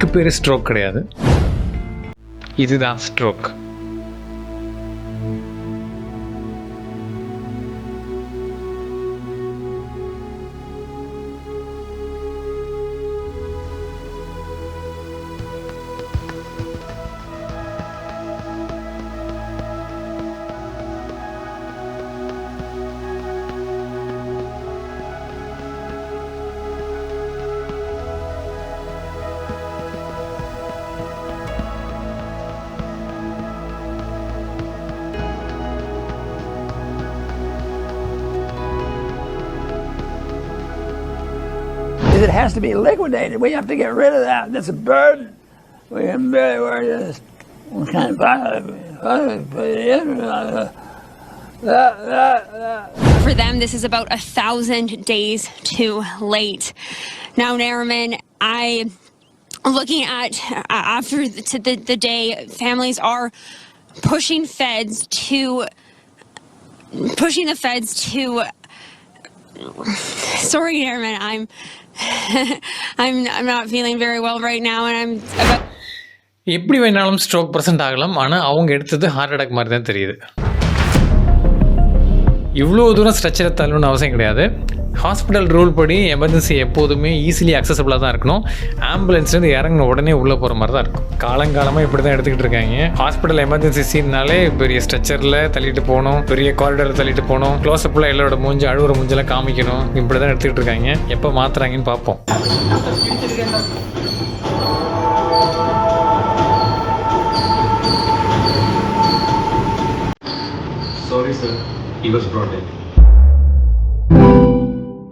இதுக்கு பேர் ஸ்ட்ரோக் கிடையாது, இதுதான் stroke. It has to be liquidated. We have to get rid of that. That's a burden. We can really just kind of For them, this is about 1,000 days too late. Now, Nariman, looking at after the day, families are pushing the feds to. Sorry, Nariman, I'm not feeling very well right now, and I'm about. எப்படி வேணாலும் stroke present ஆகலாம், ஆனால் அவங்க எடுத்தது heart attack மாதிரி தான் தெரியுது. இவ்வளோ தூரம் ஸ்ட்ரெச்சரை தள்ளணும்னு அவசியம் கிடையாது. ஹாஸ்பிட்டல் ரூல் படி எமர்ஜென்சி எப்போதுமே ஈஸிலி அக்சசபிளாக தான் இருக்கணும். ஆம்புலன்ஸ்லேருந்து இறங்கின உடனே உள்ளே போகிற மாதிரி தான் இருக்கும். காலங்காலமாக இப்படி தான் எடுத்துக்கிட்டு இருக்காங்க. ஹாஸ்பிட்டல் எமர்ஜென்சி சீன்னாலே பெரிய ஸ்ட்ரெச்சரில் தள்ளிட்டு போகணும், பெரிய காரிடரில் தள்ளிட்டு போகணும், க்ளோஸ்அப்பில் எல்லாரோட மூஞ்சி அழுகுற மூஞ்செல்லாம் காமிக்கணும். இப்படி தான் எடுத்துக்கிட்டு இருக்காங்க. எப்போ மாற்றுறாங்கன்னு பார்ப்போம். Sorry sir, he was brought in.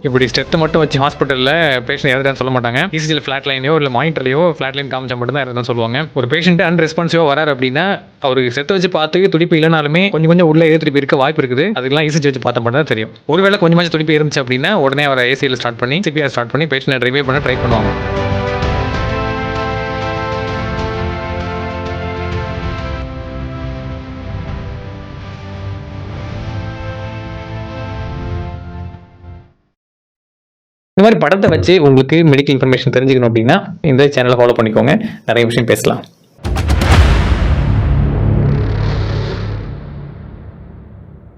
இப்படி ஸ்டெத்தை மட்டும் வச்சு ஹாஸ்பிட்டலில் பேஷண்ட் எதாவது சொல்ல மாட்டாங்க. இசிஜியில் ஃப்ளாட் லைனையோ இல்லை மானிட்டர்லையோ ஃப்ளாட் லைன் காமிச்சா மட்டும் தான் எதாவது சொல்லுவாங்க. ஒரு பேஷண்ட் அன்ரெஸ்பான்சிவாக வராரு அப்படின்னா அவருக்கு ஸ்டெத்தை வச்சு பார்த்து துடிப்பு இல்லைனாலுமே கொஞ்சம் உள்ளே திருப்பி இருக்க வாய்ப்பு இருக்குது. அதுக்கெல்லாம் இசிஜி வச்சு பார்த்தா மட்டும் தான் தெரியும். ஒருவேளை கொஞ்சம் துடிப்பு இருந்துச்சு அப்படின்னா உடனே அவரை ஏசியில் ஸ்டார்ட் பண்ணி சிபிஆர் ஸ்டார்ட் பண்ணி பேஷண்ட்டை ரிவைவ் பண்ண ட்ரை பண்ணுவாங்க. இந்த மாதிரி படத்தை வச்சு உங்களுக்கு மெடிக்கல் இன்ஃபர்மேஷன் தெரிஞ்சுக்கணும் அப்படின்னா இந்த சேனலை ஃபாலோ பண்ணிக்கோங்க. நிறைய விஷயம் பேசலாம்.